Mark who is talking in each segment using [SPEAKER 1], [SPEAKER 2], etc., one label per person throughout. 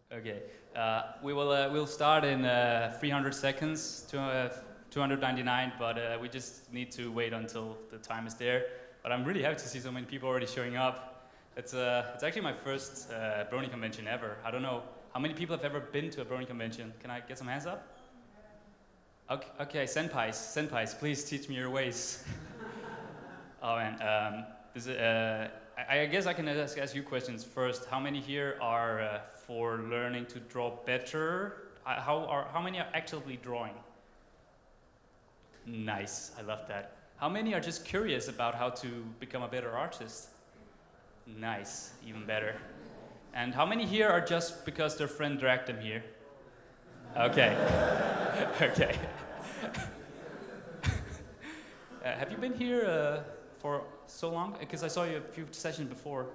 [SPEAKER 1] Okay, we'll start in 300 seconds to 299, but we just need to wait until the time is there. But I'm really happy to see so many people already showing up. It's actually my first Brony convention ever. I don't know how many people have ever been to a Brony convention. Can I get some hands up? Okay, senpais, please teach me your ways. Oh man, I guess I can ask you questions first. How many here are for learning to draw better? How many are actively drawing? Nice, I love that. How many are just curious about how to become a better artist? Nice, even better. And how many here are just because their friend dragged them here? Okay, okay. Have you been here for so long? Because I saw you a few sessions before.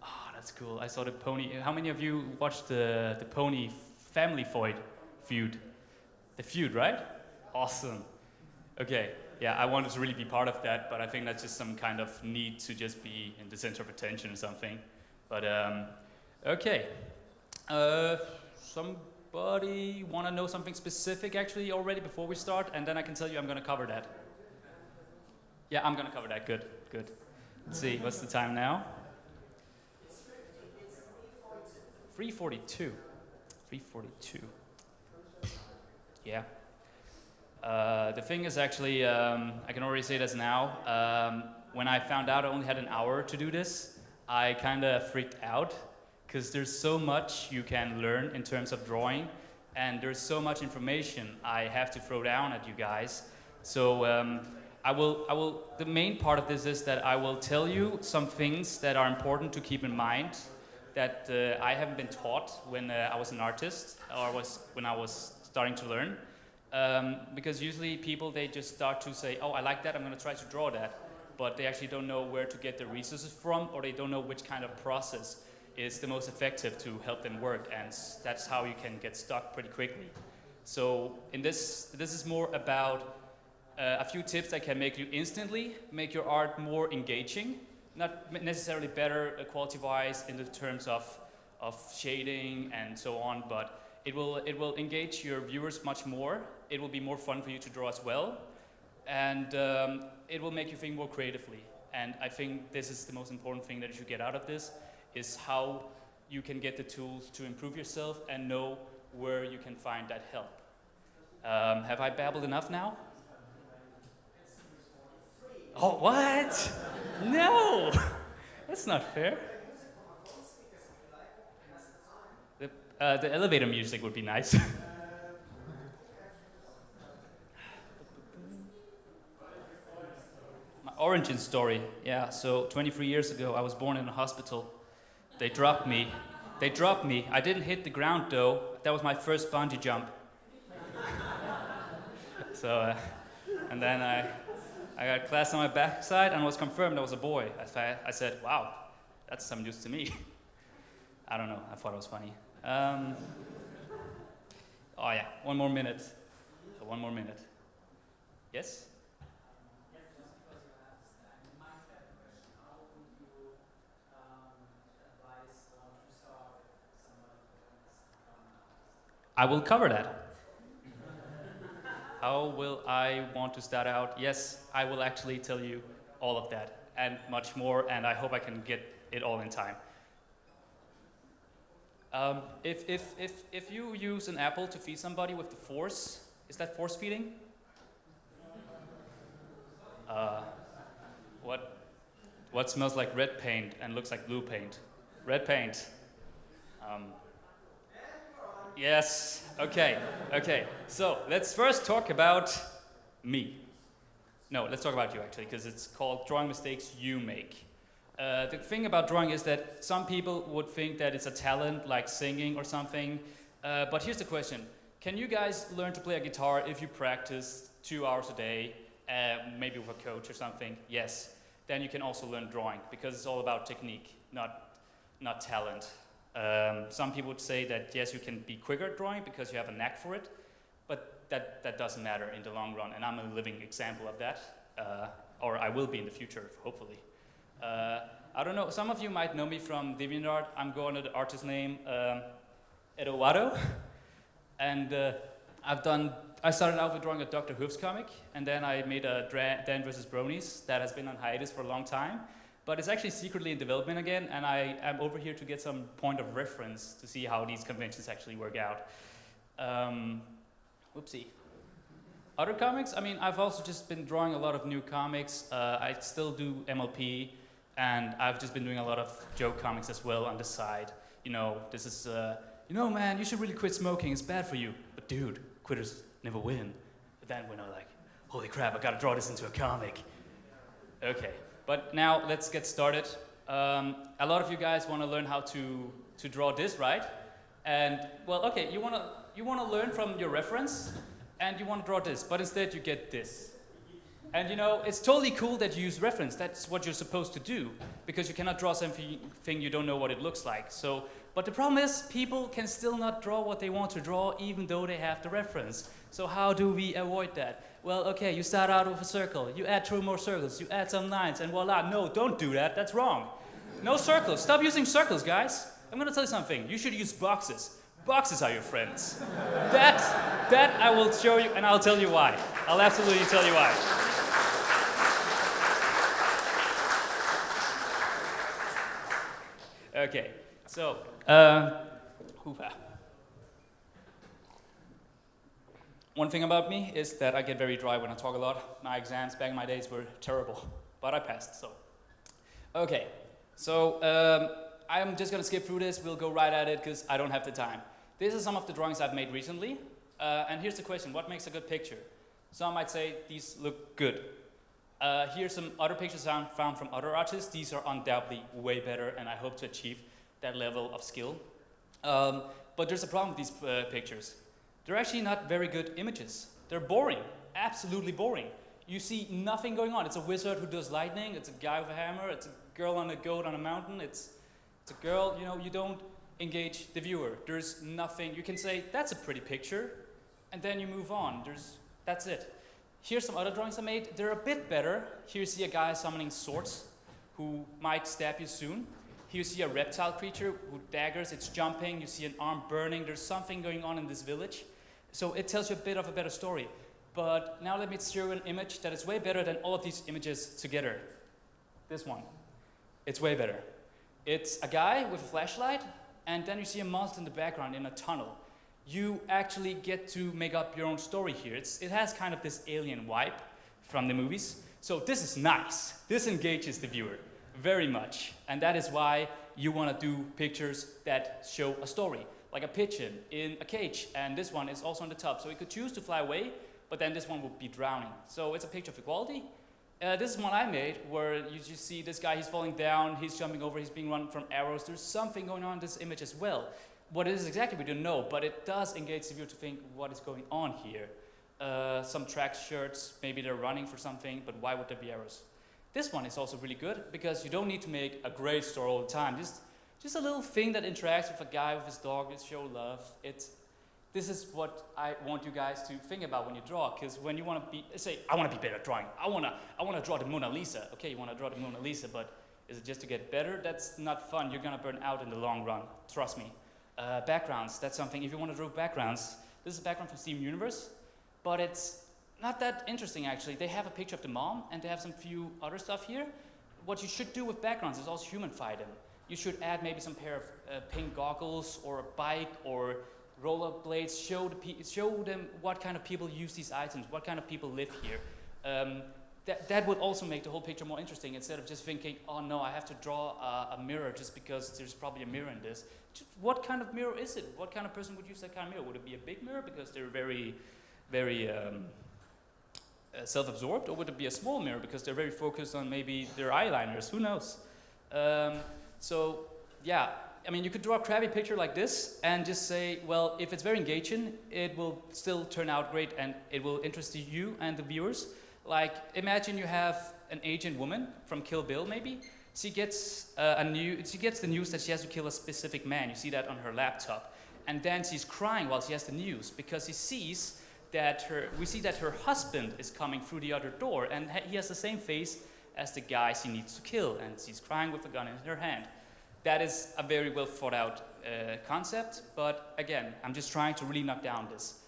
[SPEAKER 1] Oh, that's cool. I saw the pony. How many of you watched the pony family feud? The feud, right? Awesome. Okay. Yeah, I wanted to really be part of that, but I think that's just some kind of need to just be in the center of attention or something. But okay. Somebody want to know something specific actually already before we start, and then I can tell you I'm going to cover that. Yeah, I'm going to cover that. Good, good. Let's see, what's the time now? 3:42. 3:42. Yeah. The thing is actually, I can already say this now. When I found out I only had an hour to do this, I kind of freaked out. Because there's so much you can learn in terms of drawing, and there's so much information I have to throw down at you guys. So the main part of this is that I will tell you some things that are important to keep in mind that I haven't been taught when I was an artist, or when I was starting to learn. Because usually people, they just start to say, oh, I like that, I'm going to try to draw that. But they actually don't know where to get the resources from, or they don't know which kind of process is the most effective to help them work, and that's how you can get stuck pretty quickly. So in this is more about a few tips that can make you instantly make your art more engaging, not necessarily better quality-wise in the terms of shading and so on, but it will engage your viewers much more. It will be more fun for you to draw as well, and it will make you think more creatively. And I think this is the most important thing that you should get out of this, is how you can get the tools to improve yourself and know where you can find that help. Have I babbled enough now? Oh, what? No! That's not fair. The elevator music would be nice. My origin story. Yeah, so 23 years ago I was born in a hospital. They dropped me. I didn't hit the ground though. That was my first bungee jump. So, and then I got class on my backside and was confirmed I was a boy. I said, wow, that's some news to me. I don't know, I thought it was funny. Oh yeah, one more minute. So 1 more minute. Yes? I will cover that. How will I want to start out? Yes, I will actually tell you all of that and much more, and I hope I can get it all in time. If you use an apple to feed somebody with the force, is that force feeding? What smells like red paint and looks like blue paint? Red paint. Yes, okay. So let's first talk about me. No, let's talk about you actually, because it's called Drawing Mistakes You Make. The thing about drawing is that some people would think that it's a talent like singing or something, but here's the question. Can you guys learn to play a guitar if you practice 2 hours a day, maybe with a coach or something? Yes. Then you can also learn drawing, because it's all about technique, not talent. Some people would say that yes, you can be quicker at drawing because you have a knack for it, but that doesn't matter in the long run, and I'm a living example of that, or I will be in the future, hopefully. I don't know, some of you might know me from DeviantArt. I'm going to the artist name Eduardo. And I started out with drawing a Dr. Hoofs comic, and then I made a Dan vs. Bronies that has been on hiatus for a long time. But it's actually secretly in development again, and I am over here to get some point of reference to see how these conventions actually work out. Whoopsie. Other comics? I mean, I've also just been drawing a lot of new comics. I still do MLP, and I've just been doing a lot of joke comics as well on the side. You know, this is, you know, man, you should really quit smoking. It's bad for you. But dude, quitters never win. But then when I'm like, holy crap, I gotta draw this into a comic. Okay, but now let's get started. A lot of you guys want to learn how to draw this, right? And well, okay, you wanna learn from your reference, and you want to draw this, but instead you get this. And you know, it's totally cool that you use reference. That's what you're supposed to do, because you cannot draw something you don't know what it looks like. So, but the problem is, people can still not draw what they want to draw, even though they have the reference. So how do we avoid that? Well, okay, you start out with a circle, you add 2 more circles, you add some lines, and voila. No, don't do that, that's wrong. No circles, stop using circles, guys. I'm gonna tell you something, you should use boxes. Boxes are your friends. That I will show you, and I'll tell you why. I'll absolutely tell you why. Okay, so, one thing about me is that I get very dry when I talk a lot. My exams back in my days were terrible, but I passed, so. Okay, so I'm just gonna skip through this. We'll go right at it because I don't have the time. These are some of the drawings I've made recently. And here's the question, what makes a good picture? Some might say these look good. Here's some other pictures I found from other artists. These are undoubtedly way better, and I hope to achieve that level of skill. But there's a problem with these pictures. They're actually not very good images. They're boring, absolutely boring. You see nothing going on. It's a wizard who does lightning, it's a guy with a hammer, it's a girl on a goat on a mountain, it's a girl, you know, you don't engage the viewer. There's nothing, you can say, that's a pretty picture, and then you move on. That's it. Here's some other drawings I made. They're a bit better. Here you see a guy summoning swords who might stab you soon. Here you see a reptile creature with daggers, it's jumping, you see an arm burning, there's something going on in this village. So it tells you a bit of a better story. But now let me show you an image that is way better than all of these images together. This one. It's way better. It's a guy with a flashlight, and then you see a monster in the background in a tunnel. You actually get to make up your own story here. It has kind of this alien vibe from the movies. So this is nice. This engages the viewer very much. And that is why you want to do pictures that show a story, like a pigeon in a cage. And this one is also on the top. So you could choose to fly away, but then this one would be drowning. So it's a picture of equality. This is one I made where you just see this guy, he's falling down, he's jumping over, he's being run from arrows. There's something going on in this image as well. What it is exactly, we don't know, but it does engage the viewer to think what is going on here. Some track shirts, maybe they're running for something, but why would there be arrows? This one is also really good because you don't need to make a great story all the time. Just a little thing that interacts with a guy with his dog, just show love. This is what I want you guys to think about when you draw, because when you want to be, say, I want to be better at drawing. I want to draw the Mona Lisa. Okay, you want to draw the Mona Lisa, but is it just to get better? That's not fun. You're going to burn out in the long run. Trust me. Backgrounds, that's something, if you want to draw backgrounds, this is a background from Steam Universe, but it's not that interesting actually. They have a picture of the mom, and they have some few other stuff here. What you should do with backgrounds is also humify them. You should add maybe some pair of pink goggles, or a bike, or rollerblades. Show them what kind of people use these items, what kind of people live here. That would also make the whole picture more interesting, instead of just thinking, oh no, I have to draw a mirror just because there's probably a mirror in this. What kind of mirror is it? What kind of person would use that kind of mirror? Would it be a big mirror because they're very, very self-absorbed, or would it be a small mirror because they're very focused on maybe their eyeliners? Who knows? So yeah, I mean, you could draw a crabby picture like this and just say, well, if it's very engaging, it will still turn out great and it will interest you and the viewers. Like, imagine you have an Asian woman from Kill Bill, maybe. She gets the news that she has to kill a specific man. You see that on her laptop. And then she's crying while she has the news because she sees that we see that her husband is coming through the other door, and he has the same face as the guys he needs to kill, and she's crying with a gun in her hand. That is a very well thought out concept, but again, I'm just trying to really knock down this.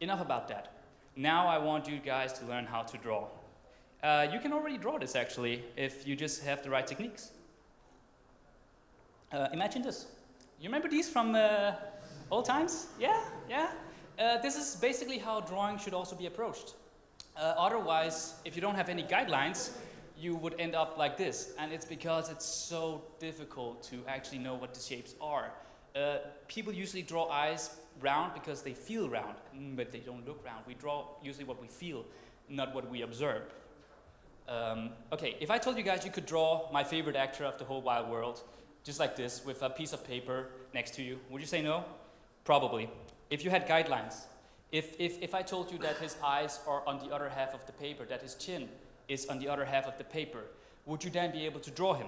[SPEAKER 1] Enough about that. Now I want you guys to learn how to draw. You can already draw this actually, if you just have the right techniques. Imagine this. You remember these from old times? Yeah, yeah. This is basically how drawing should also be approached. Otherwise, if you don't have any guidelines, you would end up like this. And it's because it's so difficult to actually know what the shapes are. People usually draw eyes round because they feel round, but they don't look round. We draw usually what we feel, not what we observe. Okay, if I told you guys you could draw my favorite actor of the whole wide world, just like this, with a piece of paper next to you, would you say no? Probably. If you had guidelines, if I told you that his eyes are on the other half of the paper, that his chin is on the other half of the paper, would you then be able to draw him?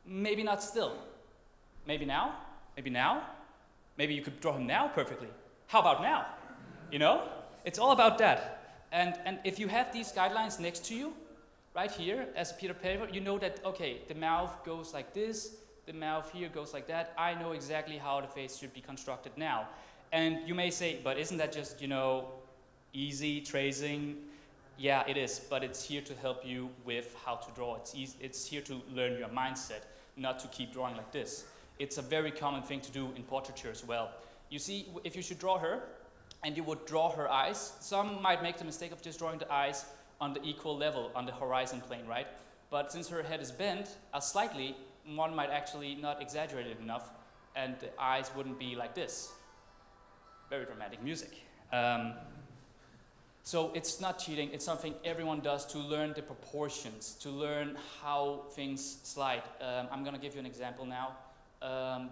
[SPEAKER 1] Maybe not still. Maybe now? Maybe now? Maybe you could draw him now perfectly. How about now? You know? It's all about that. And if you have these guidelines next to you, right here, as a piece of paper, you know that, okay, the mouth goes like this, the mouth here goes like that. I know exactly how the face should be constructed now. And you may say, but isn't that just, you know, easy tracing? Yeah, it is, but it's here to help you with how to draw. It's here to learn your mindset, not to keep drawing like this. It's a very common thing to do in portraiture as well. You see, if you should draw her, and you would draw her eyes, some might make the mistake of just drawing the eyes on the equal level, on the horizon plane, right? But since her head is bent slightly, one might actually not exaggerate it enough, and the eyes wouldn't be like this. Very dramatic music. So it's not cheating, it's something everyone does to learn the proportions, to learn how things slide. I'm gonna give you an example now,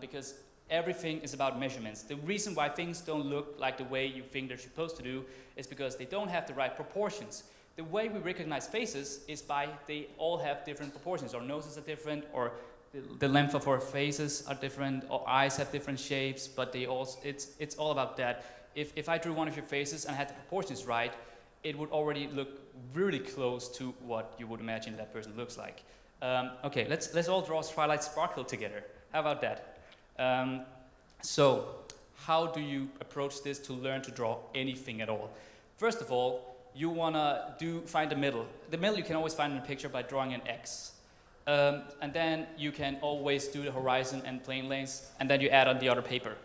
[SPEAKER 1] because everything is about measurements. The reason why things don't look like the way you think they're supposed to do is because they don't have the right proportions. The way we recognize faces is by they all have different proportions. Our noses are different, or the length of our faces are different, our eyes have different shapes, but they also, it's all about that. If I drew one of your faces and had the proportions right, it would already look really close to what you would imagine that person looks like. Okay, let's all draw Twilight Sparkle together. How about that? So, how do you approach this to learn to draw anything at all? First of all, you wanna find the middle. The middle you can always find in a picture by drawing an X. And then you can always do the horizon and plane lengths, and then you add on the other paper.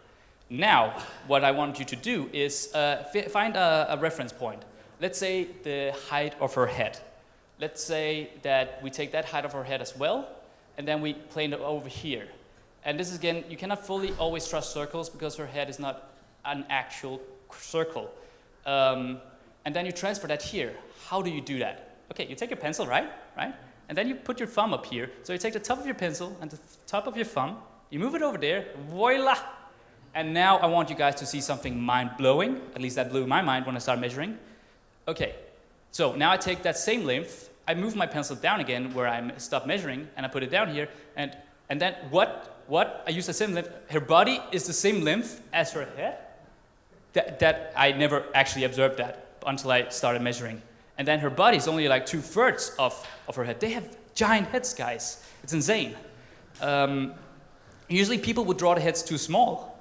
[SPEAKER 1] Now, what I want you to do is find a reference point. Let's say the height of her head. Let's say that we take that height of her head as well, and then we plane it over here. And this is, again, you cannot fully always trust circles because her head is not an actual circle. And then you transfer that here. How do you do that? Okay, you take your pencil, right? And then you put your thumb up here. So you take the top of your pencil and the top of your thumb, you move it over there, voila! And now I want you guys to see something mind-blowing. At least that blew my mind when I started measuring. Okay, so now I take that same length, I move my pencil down again where I stopped measuring, and I put it down here, and then what? I use the same length. Her body is the same length as her head? That I never actually observed that until I started measuring. And then her body is only like 2/3 of her head. They have giant heads, guys. It's insane. Usually people would draw the heads too small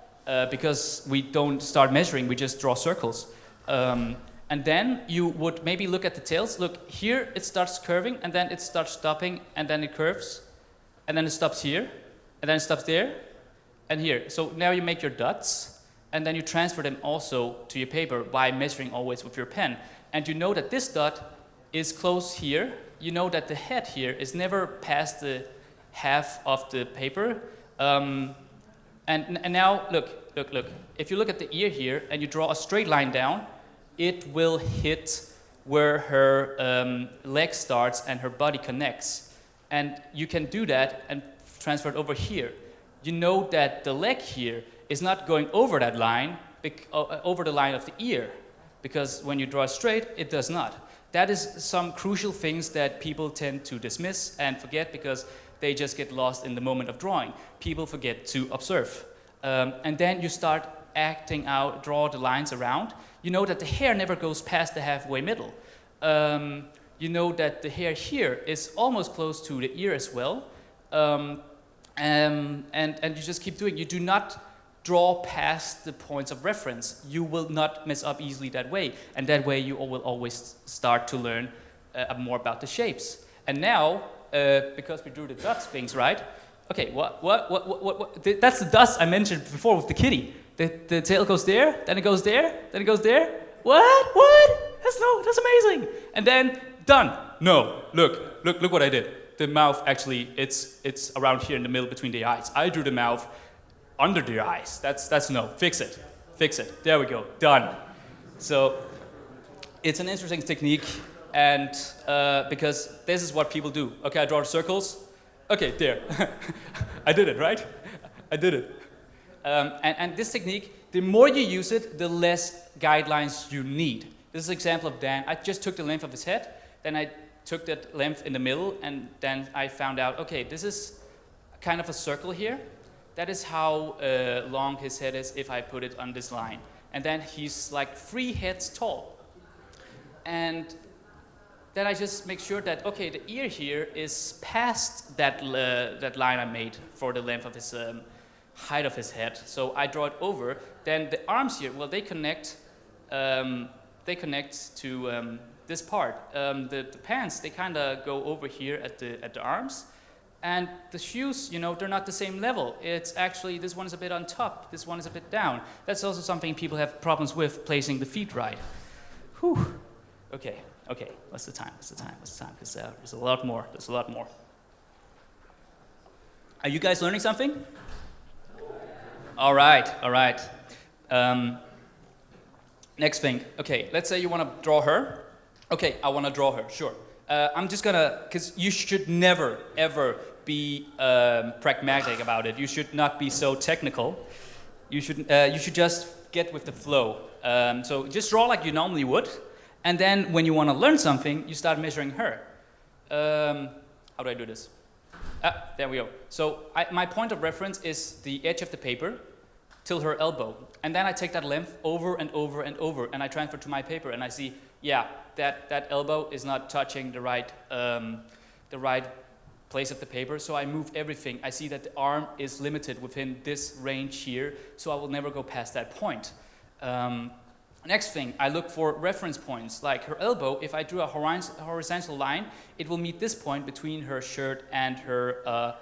[SPEAKER 1] because we don't start measuring, we just draw circles. And then you would maybe look at the tails. Look, here it starts curving, and then it starts stopping, and then it curves, and then it stops here, and then it stops there, and here. So now you make your dots, and then you transfer them also to your paper by measuring always with your pen. And you know that this dot is close here. You know that the head here is never past the half of the paper. And now, look. If you look at the ear here, and you draw a straight line down, it will hit where her leg starts and her body connects. And you can do that and transfer it over here. You know that the leg here is not going over that line, over the line of the ear, because when you draw straight, it does not. That is some crucial things that people tend to dismiss and forget because they just get lost in the moment of drawing. People forget to observe. And then you start acting out, draw the lines around. You know that the hair never goes past the halfway middle. you know that the hair here is almost close to the ear as well. And you just keep doing. You do not draw past the points of reference. You will not mess up easily that way. And that way you will always start to learn more about the shapes. And now, because we drew the ducks things, right? Okay, what? That's the dust I mentioned before with the kitty. The tail goes there, then it goes there, then it goes there. What? That's amazing. And then, done. No, look what I did. The mouth actually, it's around here in the middle between the eyes. I drew the mouth under the eyes. That's no, fix it. There we go, done. So, it's an interesting technique, and because this is what people do. Okay, I draw the circles. Okay, there. I did it, right? I did it. And this technique, the more you use it, the less guidelines you need. This is an example of Dan. I just took the length of his head, then I took that length in the middle, and then I found out, okay, this is kind of a circle here. That is how long his head is if I put it on this line. And then he's like 3 heads tall. And then I just make sure that, okay, the ear here is past that line I made for the length of his height of his head. So I draw it over. Then the arms here, well, they connect to this part. The pants, they kind of go over here at the arms. And the shoes, you know, they're not the same level. It's actually, this one is a bit on top, this one is a bit down. That's also something people have problems with, placing the feet right. Whew. Okay, what's the time? Because there's a lot more. Are you guys learning something? All right. Next thing. Okay, let's say you want to draw her. Okay, I want to draw her, sure. I'm just gonna, because you should never, ever be pragmatic about it. You should not be so technical. You should just get with the flow. So just draw like you normally would. And then when you want to learn something, you start measuring her. How do I do this? There we go. So my point of reference is the edge of the paper till her elbow. And then I take that length over and over and over, and I transfer to my paper, and I see, yeah, that elbow is not touching the right place of the paper, so I move everything. I see that the arm is limited within this range here, so I will never go past that point. Next thing, I look for reference points, like her elbow. If I drew a horizontal line, it will meet this point between her shirt and her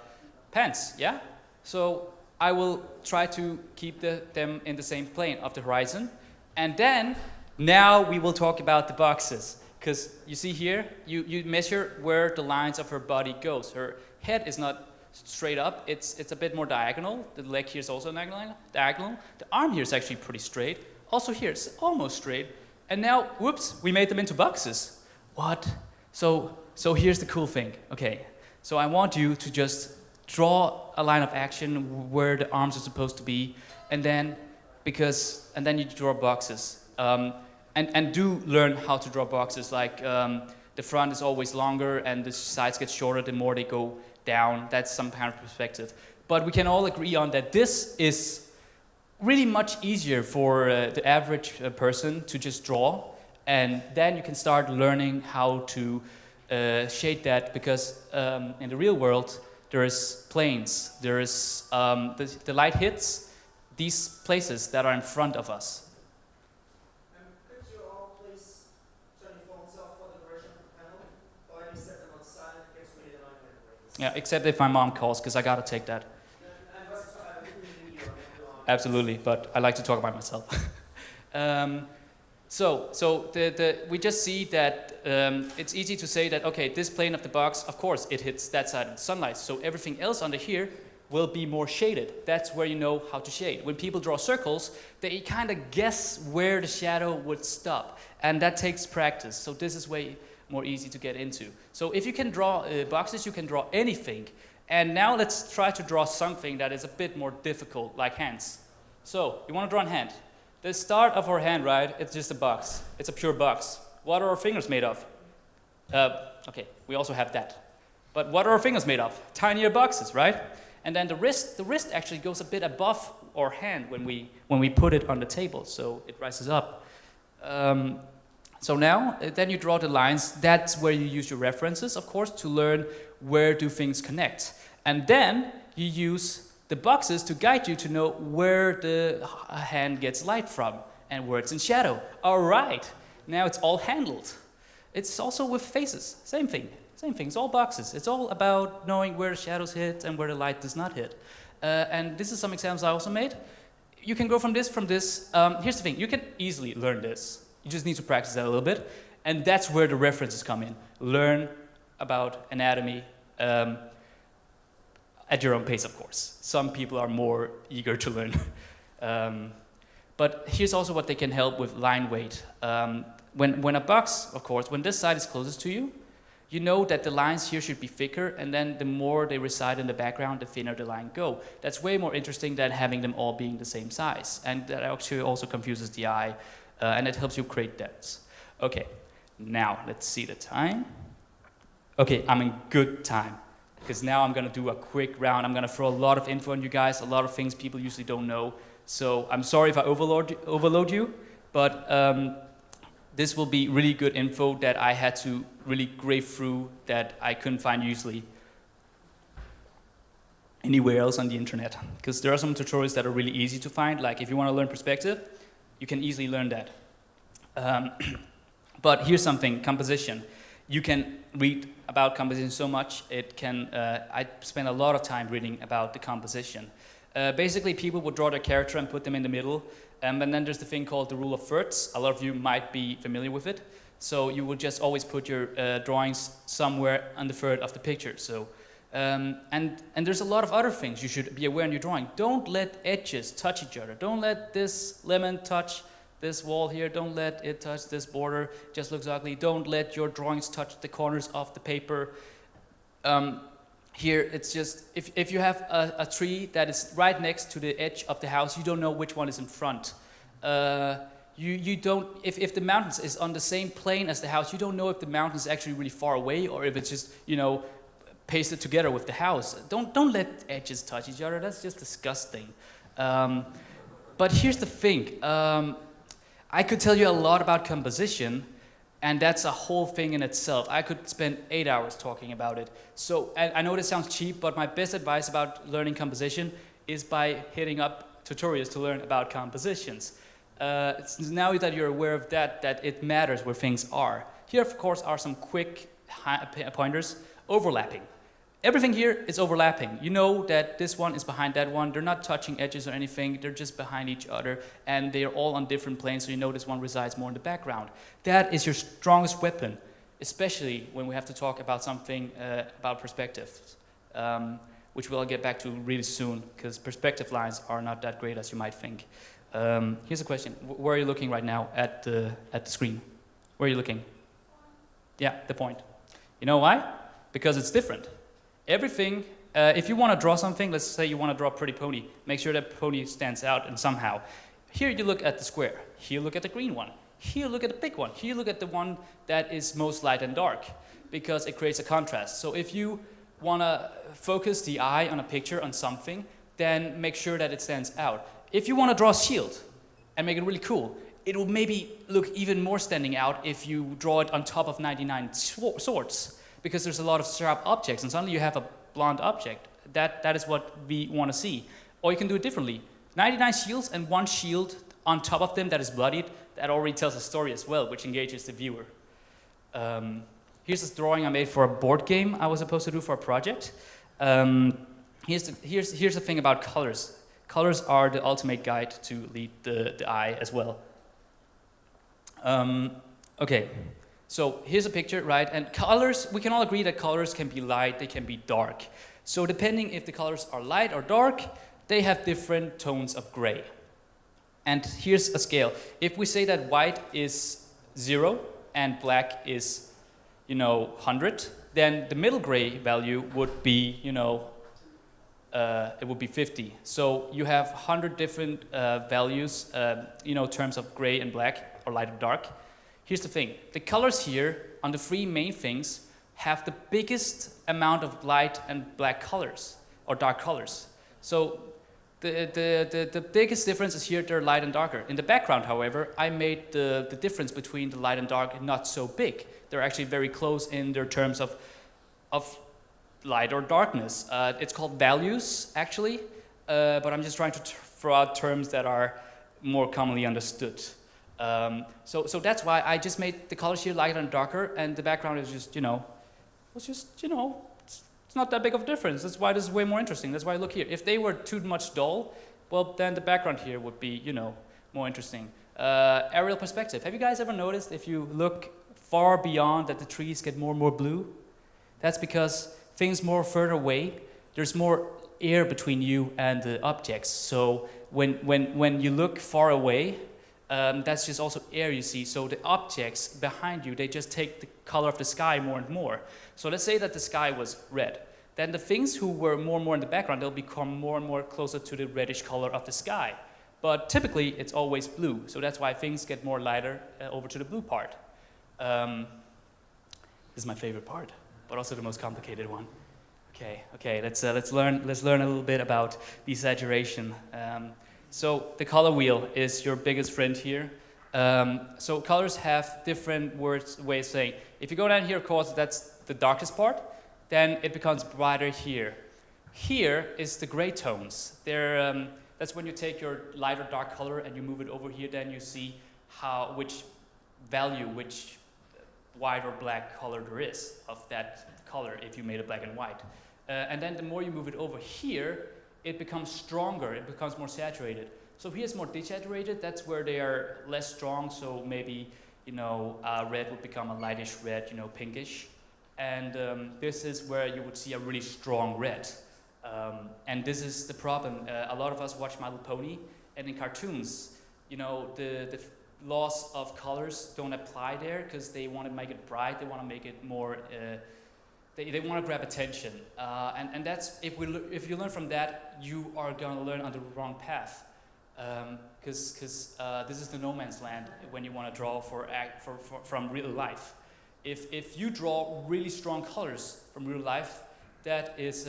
[SPEAKER 1] pants, yeah? So I will try to keep them in the same plane of the horizon. And then, now we will talk about the boxes. Because you see here, you measure where the lines of her body goes. Her head is not straight up, it's a bit more diagonal. The leg here is also diagonal. The arm here is actually pretty straight. Also here, it's almost straight. And now, whoops, we made them into boxes. What? So here's the cool thing. Okay, so I want you to just draw a line of action where the arms are supposed to be, and then you draw boxes. And do learn how to draw boxes. Like the front is always longer, and the sides get shorter the more they go down. That's some kind of perspective. But we can all agree on that this is really much easier for the average person to just draw, and then you can start learning how to shade that, because in the real world there is planes, there is the light hits these places that are in front of us.
[SPEAKER 2] Could you all please turn your phones off for the duration of the panel, or at least set them on silent? It gets really annoying.
[SPEAKER 1] Yeah, except if my mom calls, because I gotta take that. Absolutely, but I like to talk about myself. We just see that it's easy to say that, okay, this plane of the box, of course, it hits that side of the sunlight, so everything else under here will be more shaded. That's where you know how to shade. When people draw circles, they kind of guess where the shadow would stop, and that takes practice. So this is way more easy to get into. So if you can draw boxes, you can draw anything. And now let's try to draw something that is a bit more difficult, like hands. So, you want to draw a hand. The start of our hand, right, it's just a box. It's a pure box. What are our fingers made of? Okay, we also have that. But what are our fingers made of? Tinier boxes, right? And then the wrist actually goes a bit above our hand when we put it on the table, so it rises up. So now, then you draw the lines. That's where you use your references, of course, to learn where do things connect. And then you use the boxes to guide you to know where the hand gets light from and where it's in shadow. All right, now it's all handled. It's also with faces, same thing. Same thing, it's all boxes. It's all about knowing where the shadows hit and where the light does not hit. And this is some examples I also made. You can go from this. Here's the thing, you can easily learn this. You just need to practice that a little bit. And that's where the references come in. Learn about anatomy at your own pace, of course. Some people are more eager to learn. But here's also what they can help with line weight. When a box, of course, when this side is closest to you, you know that the lines here should be thicker, and then the more they reside in the background, the thinner the line go. That's way more interesting than having them all being the same size. And that actually also confuses the eye, and it helps you create depths. Okay, now let's see the time. Okay, I'm in good time, because now I'm gonna do a quick round. I'm gonna throw a lot of info on you guys, a lot of things people usually don't know. So I'm sorry if I overload you, but this will be really good info that I had to really grave through that I couldn't find usually anywhere else on the internet. Because there are some tutorials that are really easy to find, like if you want to learn perspective, you can easily learn that. But here's something, composition. You can read about composition so much, I spent a lot of time reading about the composition. Basically, people would draw their character and put them in the middle, and then there's the thing called the rule of thirds. A lot of you might be familiar with it. So you would just always put your drawings somewhere on the third of the picture. So, and there's a lot of other things you should be aware in your drawing. Don't let edges touch each other. Don't let this lemon touch this wall here. Don't let it touch this border. It just looks ugly. Don't let your drawings touch the corners of the paper. Here, it's just, if you have a tree that is right next to the edge of the house, you don't know which one is in front. You don't, if the mountains is on the same plane as the house, you don't know if the mountain is actually really far away or if it's just, you know, pasted together with the house. Don't let edges touch each other. That's just disgusting. But here's the thing. I could tell you a lot about composition, and that's a whole thing in itself. I could spend 8 hours talking about it. So I know this sounds cheap, but my best advice about learning composition is by hitting up tutorials to learn about compositions. Now that you're aware of that it matters where things are. Here, of course, are some quick pointers. Overlapping. Everything here is overlapping. You know that this one is behind that one. They're not touching edges or anything. They're just behind each other, and they're all on different planes, so you know this one resides more in the background. That is your strongest weapon, especially when we have to talk about something about perspective, which we'll get back to really soon, because perspective lines are not that great as you might think. Here's a question. Where are you looking right now at the screen? Where are you looking? Yeah, the point. You know why? Because it's different. Everything, if you want to draw something, let's say you want to draw a pretty pony, make sure that pony stands out and somehow. Here you look at the square. Here you look at the green one. Here you look at the big one. Here you look at the one that is most light and dark, because it creates a contrast. So if you want to focus the eye on a picture on something, then make sure that it stands out. If you want to draw a shield and make it really cool, it will maybe look even more standing out if you draw it on top of 99 swords, because there's a lot of sharp objects, and suddenly you have a blunt object. That is what we want to see. Or you can do it differently. 99 shields and one shield on top of them that is bloodied, that already tells a story as well, which engages the viewer. Here's this drawing I made for a board game I was supposed to do for a project. Here's the thing about colors. Colors are the ultimate guide to lead the eye as well. Okay. So here's a picture, right? And colors, we can all agree that colors can be light, they can be dark. So depending if the colors are light or dark, they have different tones of gray. And here's a scale. If we say that white is 0 and black is, 100, then the middle gray value would be, it would be 50. So you have 100 different values, terms of gray and black, or light or dark. Here's the thing, the colors here on the three main things have the biggest amount of light and black colors, or dark colors. So The biggest difference is here, they're light and darker. In the background, however, I made the difference between the light and dark not so big. They're actually very close in their terms of light or darkness. It's called values, actually, but I'm just trying to throw out terms that are more commonly understood. So that's why I just made the colors here lighter and darker, and the background is just, it's not that big of a difference. That's why this is way more interesting. That's why I look here. If they were too much dull, well, then the background here would be, more interesting. Aerial perspective. Have you guys ever noticed if you look far beyond that the trees get more and more blue? That's because things more further away, there's more air between you and the objects. So when you look far away, that's just also air you see. So the objects behind you, they just take the color of the sky more and more. So let's say that the sky was red. Then the things who were more and more in the background, they'll become more and more closer to the reddish color of the sky. But typically, it's always blue. So that's why things get more lighter over to the blue part. This is my favorite part, but also the most complicated one. Okay. Let's learn a little bit about the saturation. So the color wheel is your biggest friend here. So colors have different ways of saying. If you go down here, of course, that's the darkest part. Then it becomes brighter here. Here is the gray tones. That's when you take your light or dark color and you move it over here. Then you see which white or black color there is of that color if you made it black and white. And then the more you move it over here, it becomes stronger, it becomes more saturated. So here's more desaturated, that's where they are less strong, so maybe, red would become a lightish red, pinkish. And this is where you would see a really strong red. And this is the problem. A lot of us watch My Little Pony, and in cartoons, the laws of colors don't apply there because they want to make it bright, they want to make it more they want to grab attention, and that's if you learn from that, you are going to learn on the wrong path, because this is the no man's land when you want to draw from real life. If you draw really strong colors from real life, that is.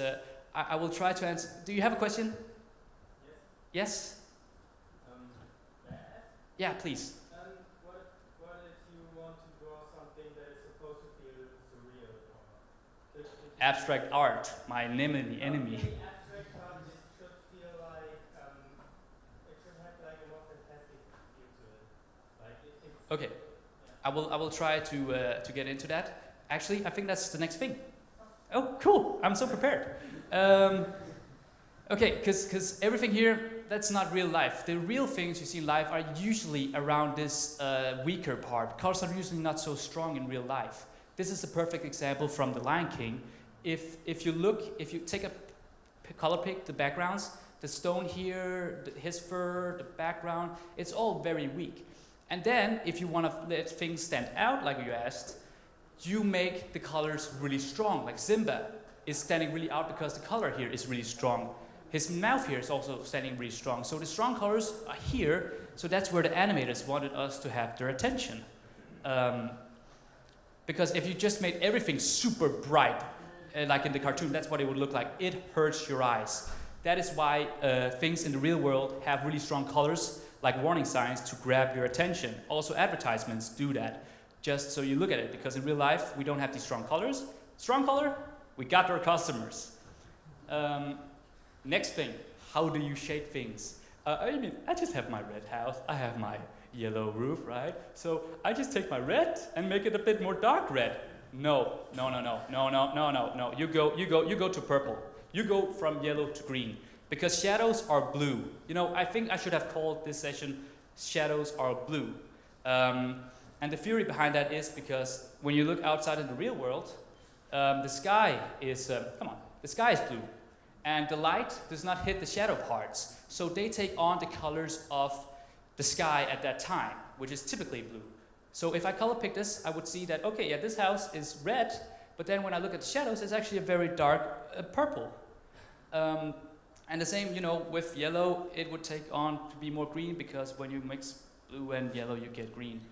[SPEAKER 1] I will try to answer. Do you have a question? Yes.
[SPEAKER 3] May I ask?
[SPEAKER 1] Yeah, please.
[SPEAKER 3] What if you want to draw something that is supposed to feel surreal?
[SPEAKER 1] Abstract art, my enemy.
[SPEAKER 3] Abstract art, it should feel like it should have like a more fantastic feel to it. Like it's
[SPEAKER 1] Okay, yeah. I will try to get into that. Actually, I think that's the next thing. Oh, cool! I'm so prepared. Okay, because everything here, that's not real life. The real things you see in life are usually around this weaker part. Colors are usually not so strong in real life. This is a perfect example from The Lion King. If you take a color pick, the backgrounds, the stone here, his fur, the background, it's all very weak. And then, if you want to let things stand out, like you asked, you make the colors really strong. Like Simba is standing really out because the color here is really strong. His mouth here is also standing really strong. So the strong colors are here, so that's where the animators wanted us to have their attention. Because if you just made everything super bright, like in the cartoon, that's what it would look like. It hurts your eyes. That is why things in the real world have really strong colors, like warning signs, to grab your attention. Also advertisements do that, just so you look at it, because in real life, we don't have these strong colors. Strong color, we got our customers. Next thing, how do you shade things? I just have my red house, I have my yellow roof, right? So I just take my red and make it a bit more dark red. No. You go to purple. You go from yellow to green, because shadows are blue. I think I should have called this session "Shadows Are Blue." And the theory behind that is because when you look outside in the real world, the sky is blue, and the light does not hit the shadow parts, so they take on the colors of the sky at that time, which is typically blue. So if I color pick this, I would see that, okay, yeah, this house is red, but then when I look at the shadows, it's actually a very dark purple. And the same, with yellow, it would take on to be more green, because when you mix blue and yellow, you get green.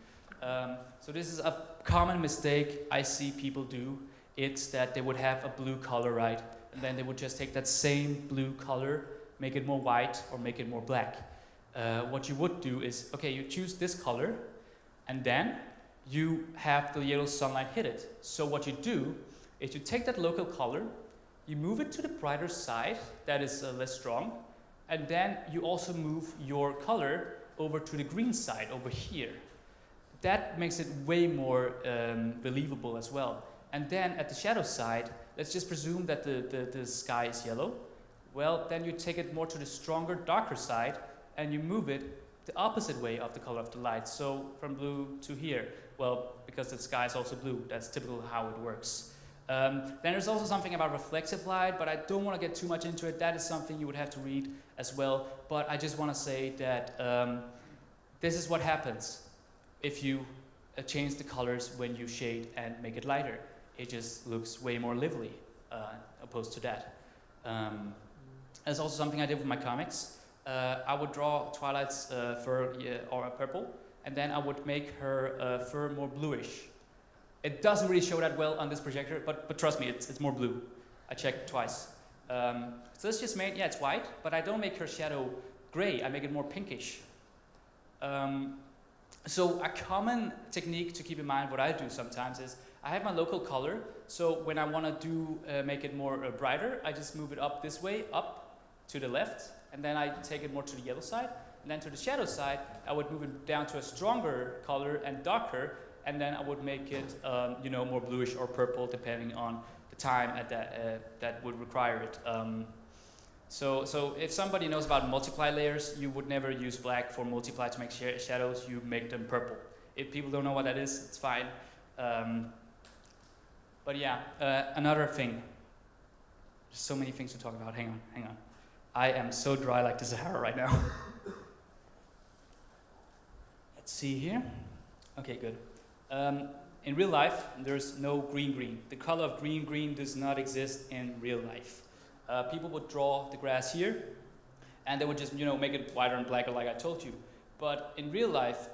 [SPEAKER 1] So this is a common mistake I see people do. It's that they would have a blue color, right? And then they would just take that same blue color make it more white, or make it more black. What you would do is, okay, you choose this color, and then you have the yellow sunlight hit it. So what you do is you take that local color, you move it to the brighter side, that is less strong, and then you also move your color over to the green side, over here. That makes it way more believable as well. And then at the shadow side, let's just presume that the sky is yellow. Well, then you take it more to the stronger, darker side, and you move it the opposite way of the color of the light. So from blue to here. Well, because the sky is also blue, that's typically how it works. Then there's also something about reflexive light, but I don't want to get too much into it. That is something you would have to read as well. But I just want to say that this is what happens if you change the colors when you shade and make it lighter. It just looks way more lively opposed to that. That's also something I did with my comics. I would draw Twilight's fur or purple, and then I would make her fur more bluish. It doesn't really show that well on this projector, but trust me, it's more blue. I checked twice. So this just made, yeah, it's white, but I don't make her shadow gray. I make it more pinkish. So a common technique to keep in mind, what I do sometimes is, I have my local color, so when I want to do make it more brighter, I just move it up this way, up to the left, and then I take it more to the yellow side, and then to the shadow side, I would move it down to a stronger color and darker, and then I would make it, you know, more bluish or purple, depending on the time at that would require it. So if somebody knows about multiply layers, you would never use black for multiply to make shadows, you make them purple. If people don't know what that is, it's fine. But yeah, another thing. There's so many things to talk about. Hang on. I am so dry like the Sahara right now. Let's see here. Okay, good. In real life, there's no green. The color of green does not exist in real life. People would draw the grass here, and they would just, you know, make it whiter and blacker like I told you. But in real life,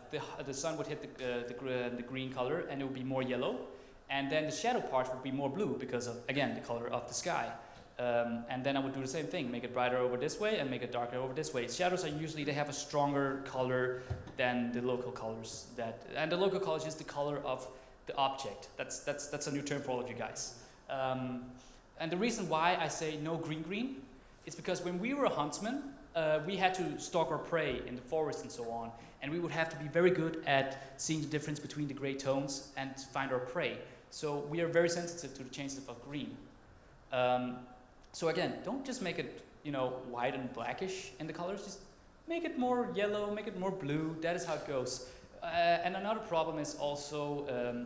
[SPEAKER 1] the sun would hit the green color, and it would be more yellow. And then the shadow part would be more blue because of, again, the color of the sky. And then I would do the same thing, make it brighter over this way and make it darker over this way. Shadows are usually, they have a stronger color than the local colors. And the local color is just the color of the object. That's a new term for all of you guys. And the reason why I say no green is because when we were a huntsman, we had to stalk our prey in the forest and so on. And we would have to be very good at seeing the difference between the gray tones and find our prey. So we are very sensitive to the changes of green. So again, don't just make it, you know, white and blackish in the colors. Just make it more yellow, make it more blue. That is how it goes. And another problem is also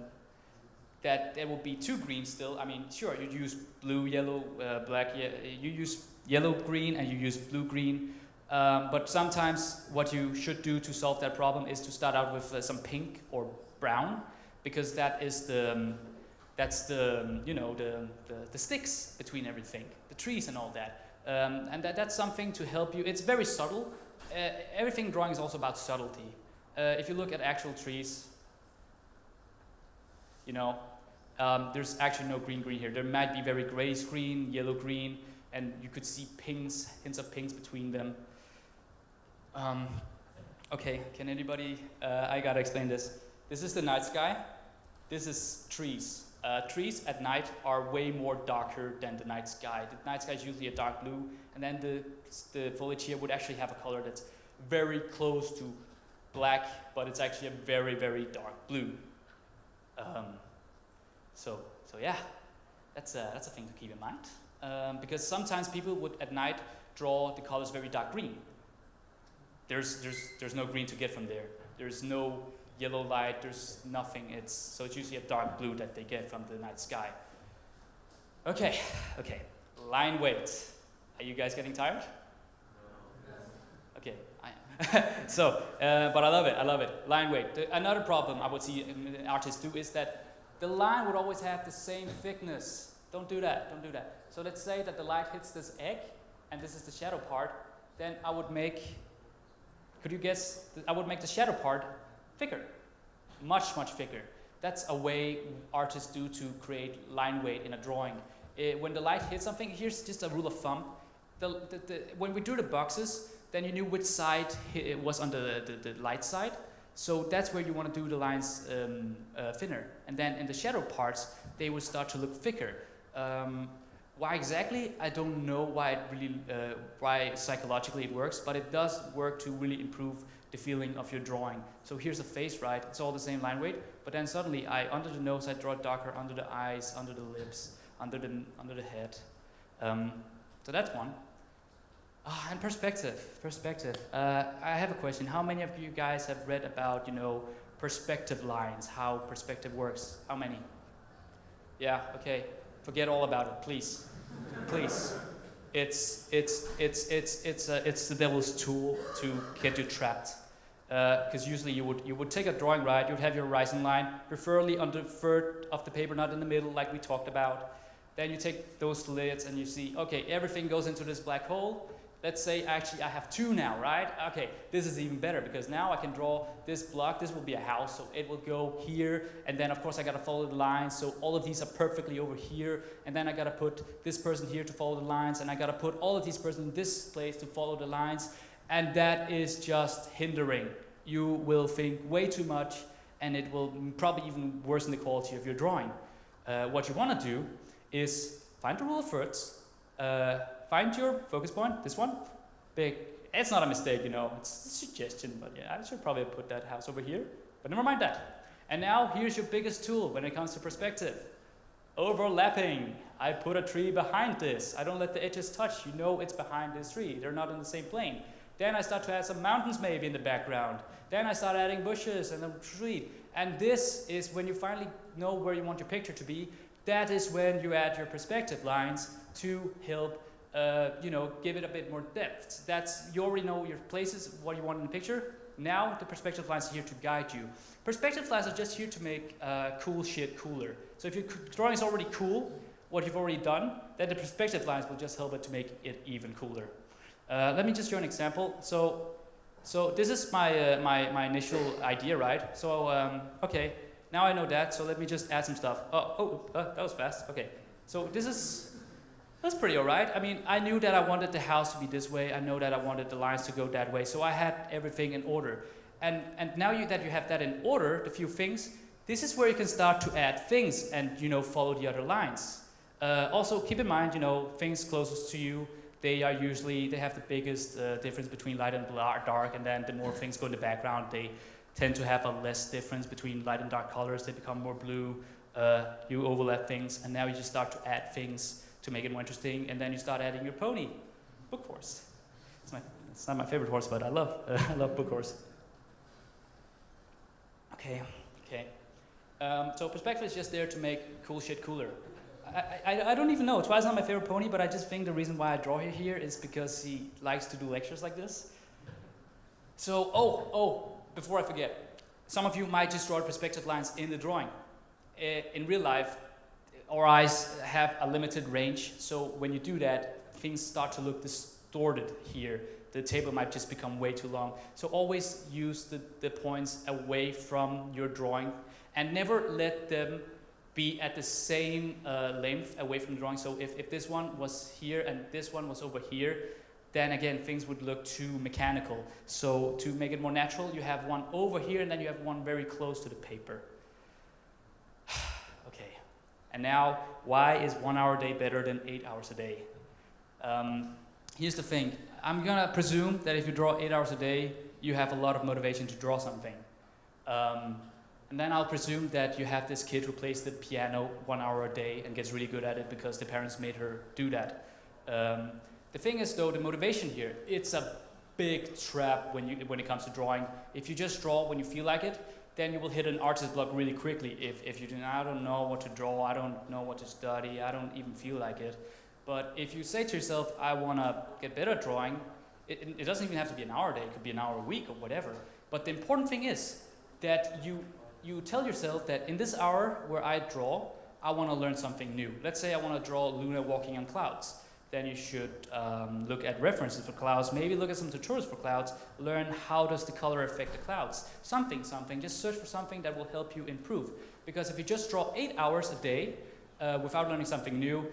[SPEAKER 1] that there will be too green still. I mean, sure, you use blue, yellow, black. You use yellow, green, and you use blue, green. But sometimes what you should do to solve that problem is to start out with some pink or brown, because that is that's the you know the sticks between everything, the trees and all that, and that's something to help you. It's very subtle. Everything drawing is also about subtlety. If you look at actual trees, you know, there's actually no green here. There might be very grayish green, yellow green, and you could see pinks, hints of pinks between them. Okay, can anybody, I gotta explain this. This is the night sky. This is trees. Trees at night are way more darker than the night sky. The night sky is usually a dark blue, and then the foliage here would actually have a color that's very close to black, but it's actually a very, very dark blue. So yeah, that's a thing to keep in mind. Because sometimes people would at night draw the colors very dark green. There's no green to get from there. There's no yellow light, there's nothing. So it's usually a dark blue that they get from the night sky. Okay, line weight. Are you guys getting tired? Okay, I am. So, but I love it. Line weight. Another problem I would see artists do is that the line would always have the same thickness. Don't do that. So let's say that the light hits this egg, and this is the shadow part. Then I would make, could you guess? I would make the shadow part thicker, much thicker. That's a way artists do to create line weight in a drawing. When the light hits something, here's just a rule of thumb. when we drew the boxes, then you knew which side it was on the light side. So that's where you want to do the lines thinner. And then in the shadow parts, they would start to look thicker. Why exactly? I don't know why it really, why psychologically it works, but it does work to really improve the feeling of your drawing. So here's the face, right? It's all the same line weight, but then suddenly under the nose I draw it darker, under the eyes, under the lips, under the head. So that's one. And perspective. I have a question. How many of you guys have read about, perspective lines, how perspective works? How many? Yeah, okay. Forget all about it, please. Please. It's the devil's tool to get you trapped. Because usually you would take a drawing, right? You would have your horizon line, preferably on the third of the paper, not in the middle, like we talked about. Then you take those slits and you see, okay, everything goes into this black hole. Let's say actually I have two now, right? Okay, this is even better because now I can draw this block. This will be a house, so it will go here. And then of course I gotta follow the lines. So all of these are perfectly over here. And then I gotta put this person here to follow the lines. And I gotta put all of these persons in this place to follow the lines. And that is just hindering. You will think way too much and it will probably even worsen the quality of your drawing. What you wanna do is find the rule of thirds. Find your focus point, this one, big. It's not a mistake, it's a suggestion, but yeah, I should probably put that house over here, but never mind that. And now here's your biggest tool when it comes to perspective. Overlapping. I put a tree behind this. I don't let the edges touch. It's behind this tree. They're not in the same plane. Then I start to add some mountains maybe in the background. Then I start adding bushes and a tree. And this is when you finally know where you want your picture to be. That is when you add your perspective lines to help give it a bit more depth. You already know your places, what you want in the picture. Now the perspective lines are here to guide you. Perspective lines are just here to make cool shit cooler. So if your drawing is already cool, what you've already done, then the perspective lines will just help it to make it even cooler. Let me just show an example. So this is my initial idea, right? So okay, now I know that. So let me just add some stuff. That was fast. Okay, so that's pretty all right. I mean, I knew that I wanted the house to be this way. I know that I wanted the lines to go that way. So I had everything in order. And now that you have that in order, the few things, this is where you can start to add things and, follow the other lines. Also, keep in mind, things closest to you, they have the biggest difference between light and dark. And then the more things go in the background, they tend to have a less difference between light and dark colors. They become more blue. You overlap things. And now you just start to add things to make it more interesting, and then you start adding your pony, book horse. It's not my favorite horse, but I love book horse. Okay. So perspective is just there to make cool shit cooler. I don't even know. It's why it's not my favorite pony, but I just think the reason why I draw here is because he likes to do lectures like this. So, before I forget, some of you might just draw the perspective lines in the drawing. In real life, our eyes have a limited range, so when you do that, things start to look distorted here. The table might just become way too long. So always use the points away from your drawing and never let them be at the same length away from the drawing. So if this one was here and this one was over here, then again, things would look too mechanical. So to make it more natural, you have one over here and then you have one very close to the paper. And now, why is 1 hour a day better than 8 hours a day? Here's the thing. I'm gonna presume that if you draw 8 hours a day, you have a lot of motivation to draw something. And then I'll presume that you have this kid who plays the piano 1 hour a day and gets really good at it because the parents made her do that. The thing is though, the motivation here, it's a big trap when it comes to drawing. If you just draw when you feel like it, then you will hit an artist block really quickly. If you do, I don't know what to draw, I don't know what to study, I don't even feel like it. But if you say to yourself, I want to get better at drawing, it doesn't even have to be an hour a day, it could be an hour a week or whatever. But the important thing is that you tell yourself that in this hour where I draw, I want to learn something new. Let's say I want to draw Luna walking on clouds. Then you should look at references for clouds, maybe look at some tutorials for clouds, learn how does the color affect the clouds. Something, just search for something that will help you improve. Because if you just draw 8 hours a day without learning something new,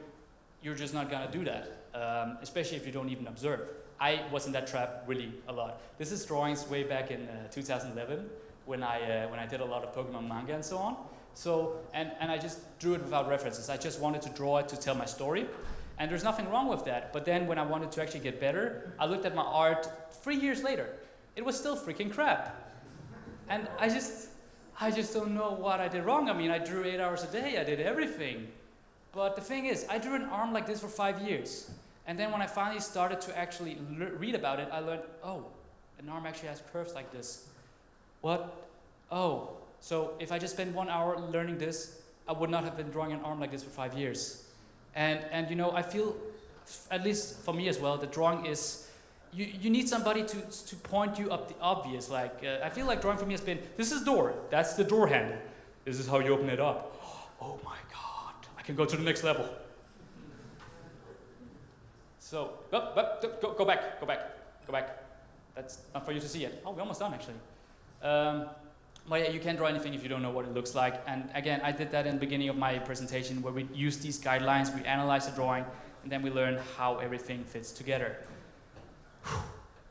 [SPEAKER 1] you're just not gonna do that, especially if you don't even observe. I was in that trap really a lot. This is drawings way back in 2011 when I did a lot of Pokemon manga and so on. So, and I just drew it without references. I just wanted to draw it to tell my story. And there's nothing wrong with that. But then when I wanted to actually get better, I looked at my art 3 years later. It was still freaking crap. And I just don't know what I did wrong. I mean, I drew 8 hours a day. I did everything. But the thing is, I drew an arm like this for 5 years. And then when I finally started to actually read about it, I learned, oh, an arm actually has curves like this. What? Oh, so if I just spent 1 hour learning this, I would not have been drawing an arm like this for 5 years. And you know, I feel, at least for me as well, the drawing is, you need somebody to point you up the obvious. Like, I feel like drawing for me has been, this is door, that's the door handle. This is how you open it up. Oh my God, I can go to the next level. So, go back. That's not for you to see yet. Oh, we're almost done actually. But yeah, you can't draw anything if you don't know what it looks like. And again, I did that in the beginning of my presentation where we use these guidelines, we analyze the drawing, and then we learn how everything fits together.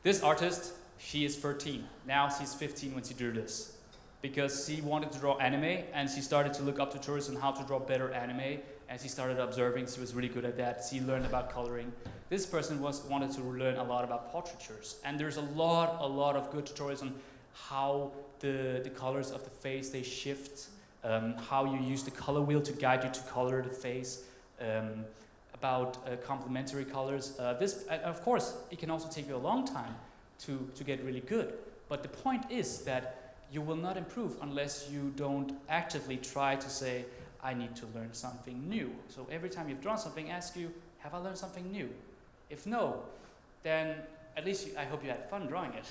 [SPEAKER 1] This artist, she is 13. Now she's 15 when she drew this. Because she wanted to draw anime, and she started to look up tutorials on how to draw better anime, and she started observing. She was really good at that. She learned about coloring. This person wanted to learn a lot about portraitures, and there's a lot of good tutorials on how the colors of the face, they shift, how you use the color wheel to guide you to color the face, about complementary colors. Of course, it can also take you a long time to get really good. But the point is that you will not improve unless you don't actively try to say, I need to learn something new. So every time you've drawn something, ask you, have I learned something new? If no, then at least I hope you had fun drawing it.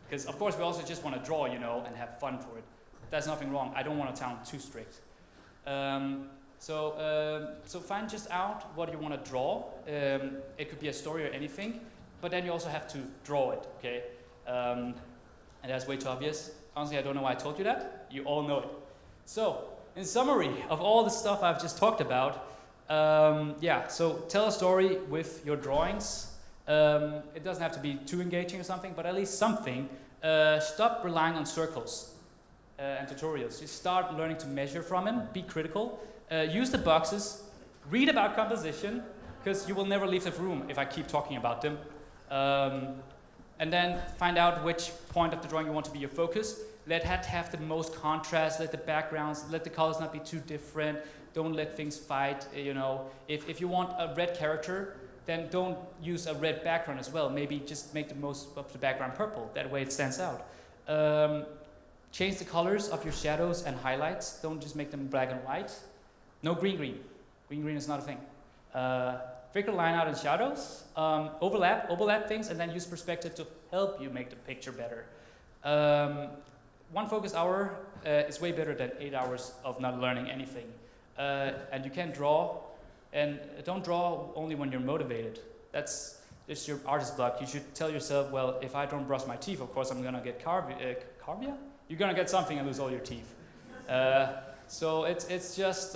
[SPEAKER 1] Because of course we also just want to draw, you know, and have fun for it. There's nothing wrong. I don't want to sound too strict. So find just out what you want to draw. It could be a story or anything, but then you also have to draw it, okay? And that's way too obvious. Honestly, I don't know why I told you that. You all know it. So, in summary of all the stuff I've just talked about, yeah, so tell a story with your drawings. It doesn't have to be too engaging or something, but at least something. Stop relying on circles and tutorials. Just start learning to measure from them, be critical. Use the boxes, read about composition, because you will never leave the room if I keep talking about them. And then find out which point of the drawing you want to be your focus. Let it have the most contrast, let the backgrounds, let the colors not be too different. Don't let things fight, you know. If you want a red character, then don't use a red background as well. Maybe just make the most of the background purple. That way it stands out. Change the colors of your shadows and highlights. Don't just make them black and white. No green. Green is not a thing. Figure a line out in shadows. Overlap things, and then use perspective to help you make the picture better. 1 focus hour is way better than 8 hours of not learning anything. And you can draw. And don't draw only when you're motivated. That's just your artist block. You should tell yourself, well, if I don't brush my teeth, of course I'm gonna get carvia? You're gonna get something and lose all your teeth. So it's just,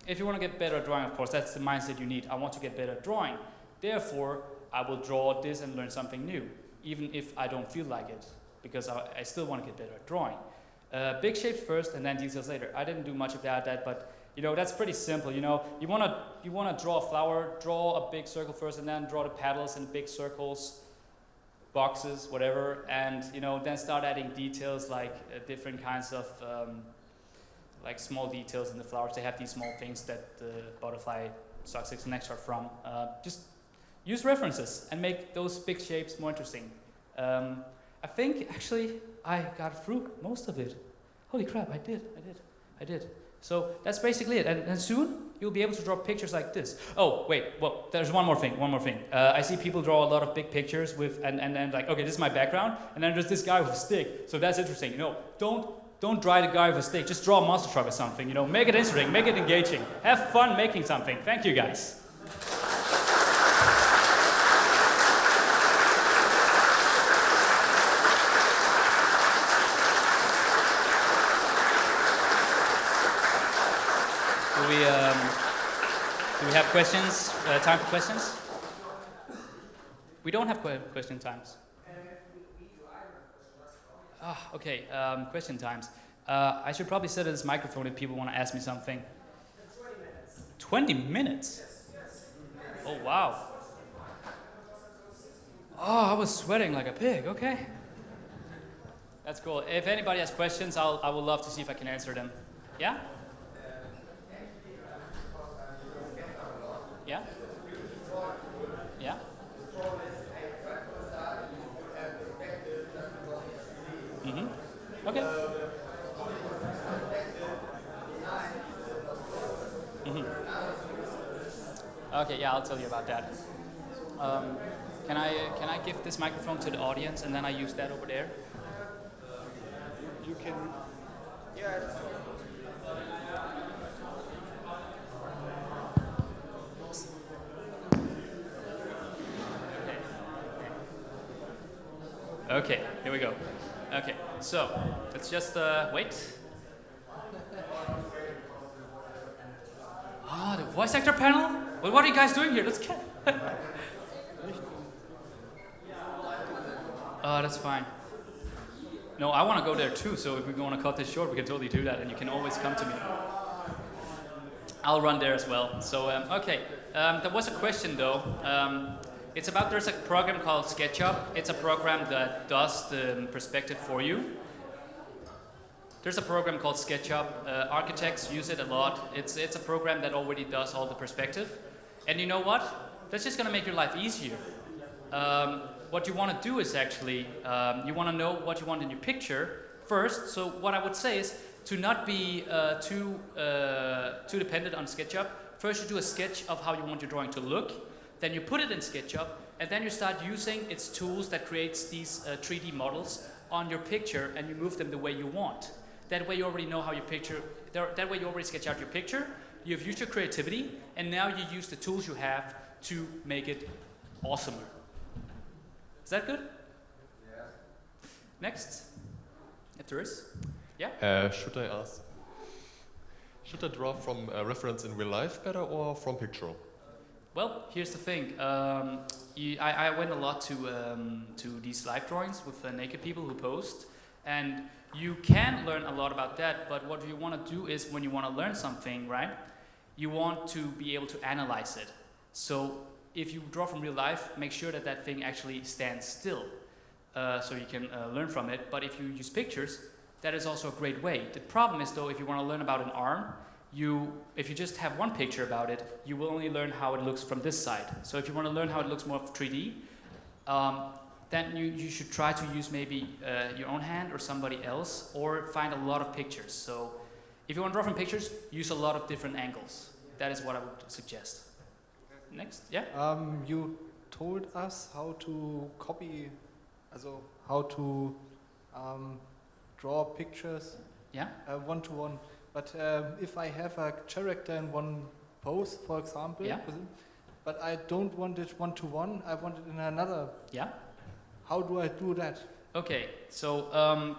[SPEAKER 1] if you wanna get better at drawing, of course, that's the mindset you need. I want to get better at drawing. Therefore, I will draw this and learn something new, even if I don't feel like it, because I still wanna get better at drawing. Big shapes first and then details later. I didn't do much of that, but you know, that's pretty simple. You know, you wanna draw a flower, draw a big circle first, and then draw the petals in big circles, boxes, whatever, and you know, then start adding details like different kinds of like small details in the flowers. They have these small things that the butterfly sucks its nectar from. Just use references and make those big shapes more interesting. I think actually I got through most of it. Holy crap! I did. So that's basically it, and soon you'll be able to draw pictures like this. Oh wait, well there's one more thing. I see people draw a lot of big pictures with, and then like, okay, this is my background, and then there's this guy with a stick. So that's interesting. You know, don't draw the guy with a stick. Just draw a monster truck or something. You know, make it interesting, make it engaging. Have fun making something. Thank you guys. Do we have questions? Time for questions? We don't have question times. Ah, okay. Question times. I should probably set this microphone if people want to ask me something. 20 minutes? Oh, wow. Oh, I was sweating like a pig. Okay. That's cool. If anybody has questions, I would love to see if I can answer them. Yeah? Yeah? Yeah? Mm-hmm. Okay. Mm-hmm. Okay, yeah, I'll tell you about that. Can I give this microphone to the audience and then I use that over there?
[SPEAKER 4] You can, yeah.
[SPEAKER 1] Okay, here we go. Okay, so let's just wait. Ah, the voice actor panel? Well, what are you guys doing here? Let's get. Oh, that's fine. No, I want to go there too, so if we want to cut this short, we can totally do that, and you can always come to me. I'll run there as well. So, okay. There was a question though. It's about, there's a program called SketchUp. It's a program that does the perspective for you. There's a program called SketchUp. Architects use it a lot. It's a program that already does all the perspective. And you know what? That's just going to make your life easier. What you want to do is actually, you want to know what you want in your picture first. So what I would say is to not be too dependent on SketchUp. First you do a sketch of how you want your drawing to look. Then you put it in SketchUp, and then you start using its tools that creates these 3D models on your picture, and you move them the way you want. That way you already know how your picture, that way you already sketch out your picture, you've used your creativity, and now you use the tools you have to make it awesomer. Is that good?
[SPEAKER 4] Yeah.
[SPEAKER 1] Next, if there is. Yeah?
[SPEAKER 5] Should I ask? Should I draw from a reference in real life better or from picture?
[SPEAKER 1] Well, here's the thing. I went a lot to these live drawings with naked people who post, and you can learn a lot about that. But what you want to do is, when you want to learn something, right? You want to be able to analyze it. So if you draw from real life, make sure that that thing actually stands still, so you can learn from it. But if you use pictures, that is also a great way. The problem is though, if you want to learn about an arm, if you just have one picture about it, you will only learn how it looks from this side. So if you want to learn how it looks more 3D, then you should try to use maybe your own hand or somebody else, or find a lot of pictures. So if you want to draw from pictures, use a lot of different angles. That is what I would suggest. Next, yeah?
[SPEAKER 4] You told us how to copy, also how to draw pictures one-to-one. But if I have a character in one pose, for example,
[SPEAKER 1] Yeah.
[SPEAKER 4] but I don't want it one-to-one, I want it in another.
[SPEAKER 1] Yeah?
[SPEAKER 4] How do I do that?
[SPEAKER 1] Okay, so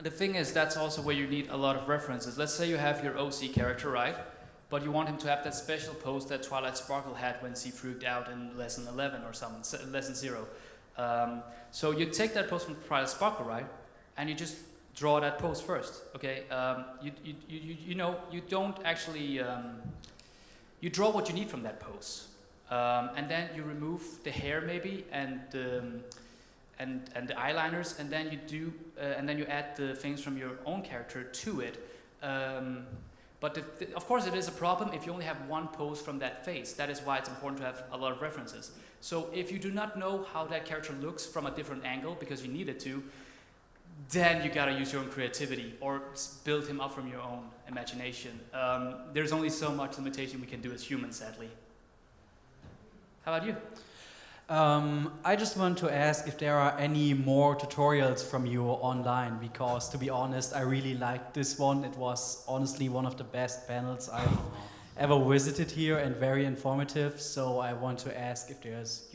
[SPEAKER 1] the thing is, that's also where you need a lot of references. Let's say you have your OC character, right? But you want him to have that special pose that Twilight Sparkle had when she freaked out in lesson 11 or something, lesson 0. So you take that pose from Twilight Sparkle, right? And you just draw that pose first, okay? You don't actually, you draw what you need from that pose. And then you remove the hair maybe and the eyeliners, and then you add the things from your own character to it. But of course it is a problem if you only have one pose from that face. That is why it's important to have a lot of references. So if you do not know how that character looks from a different angle because you need it to, then you gotta use your own creativity or build him up from your own imagination. There's only so much limitation we can do as humans, sadly. How about you?
[SPEAKER 6] I just want to ask if there are any more tutorials from you online, because to be honest, I really liked this one. It was honestly one of the best panels I've ever visited here and very informative. So I want to ask if there's,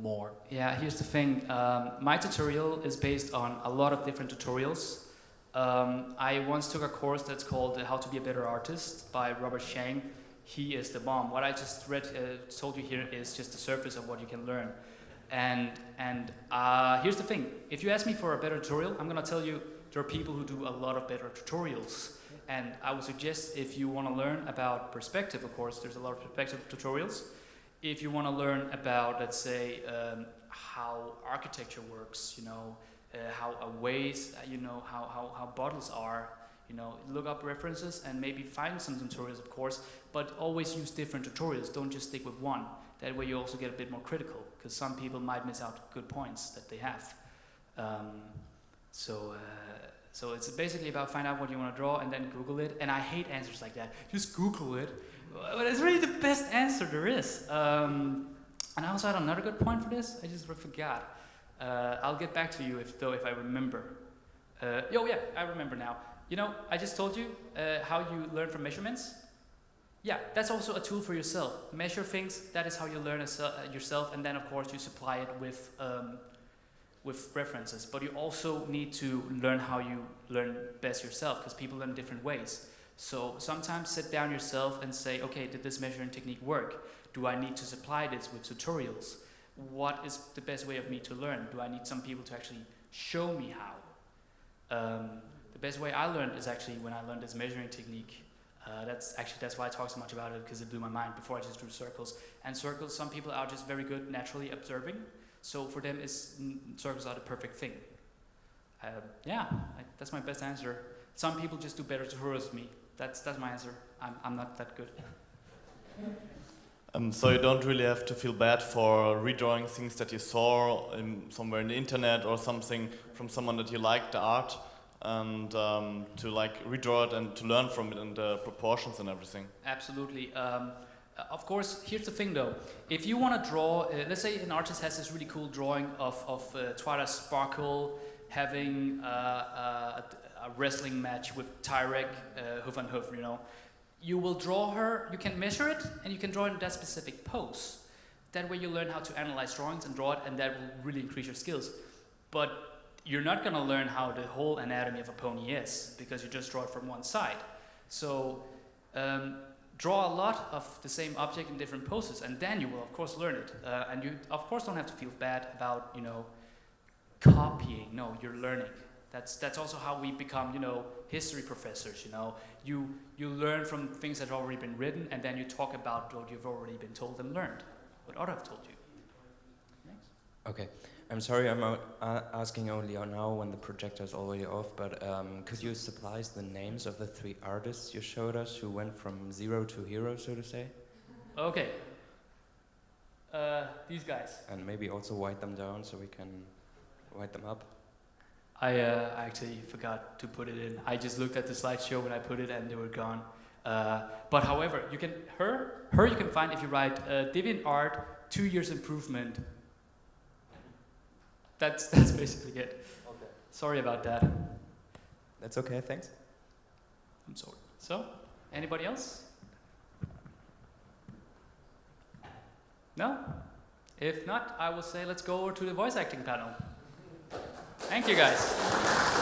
[SPEAKER 6] more.
[SPEAKER 1] Yeah, here's the thing. My tutorial is based on a lot of different tutorials. I once took a course that's called How to Be a Better Artist by Robert Shang. he is the bomb. What I just told you here is just the surface of what you can learn. And here's the thing. If you ask me for a better tutorial, I'm gonna tell you there are people who do a lot of better tutorials. And I would suggest if you wanna learn about perspective, of course, there's a lot of perspective tutorials. If you wanna learn about, let's say, how architecture works, you know, how ways, you know, how bottles are, you know, look up references and maybe find some tutorials, of course, but always use different tutorials. Don't just stick with one. That way you also get a bit more critical, because some people might miss out good points that they have. So it's basically about find out what you want to draw and then Google it. And I hate answers like that. Just Google it. But it's really the best answer there is. And I also had another good point for this. I just forgot. I'll get back to you if I remember. Yeah, I remember now. You know, I just told you how you learn from measurements. Yeah, that's also a tool for yourself. Measure things, that is how you learn yourself, and then of course you supply it with references. But you also need to learn how you learn best yourself, because people learn different ways. So sometimes sit down yourself and say, okay, did this measuring technique work? Do I need to supply this with tutorials? What is the best way of me to learn? Do I need some people to actually show me how? The best way I learned is actually when I learned this measuring technique. That's why I talk so much about it, because it blew my mind. Before I just drew circles. And circles, some people are just very good naturally observing. So for them, circles are the perfect thing. That's my best answer. Some people just do better tutorials than me. That's my answer. I'm not that good.
[SPEAKER 7] So you don't really have to feel bad for redrawing things that you saw somewhere in the internet or something from someone that you liked the art, and to like redraw it and to learn from it and the proportions and everything.
[SPEAKER 1] Absolutely. Of course, here's the thing though. If you want to draw, let's say an artist has this really cool drawing of Twilight Sparkle having a wrestling match with Tyrek, hoof and hoof, you know. You will draw her, you can measure it, and you can draw it in that specific pose. That way you learn how to analyze drawings and draw it, and that will really increase your skills. But you're not going to learn how the whole anatomy of a pony is, because you just draw it from one side. So draw a lot of the same object in different poses, and then you will of course learn it. And you of course don't have to feel bad about, you know, copying. No, you're learning. That's also how we become, you know, history professors, you know. You learn from things that have already been written, and then you talk about what you've already been told and learned, what others have told you. Next.
[SPEAKER 8] Okay. I'm sorry, I'm asking only now when the projector is already off, but could you supply the names of the 3 artists you showed us who went from zero to hero, so to say?
[SPEAKER 1] Okay. These guys.
[SPEAKER 8] And maybe also write them down so we can write them up.
[SPEAKER 1] I actually forgot to put it in. I just looked at the slideshow when I put it and they were gone. But however, you can her you can find if you write DeviantArt 2 years improvement. That's basically it. Okay. Sorry about that.
[SPEAKER 8] That's okay, thanks.
[SPEAKER 1] I'm sorry. So, anybody else? No? If not, I will say let's go over to the voice acting panel. Thank you guys.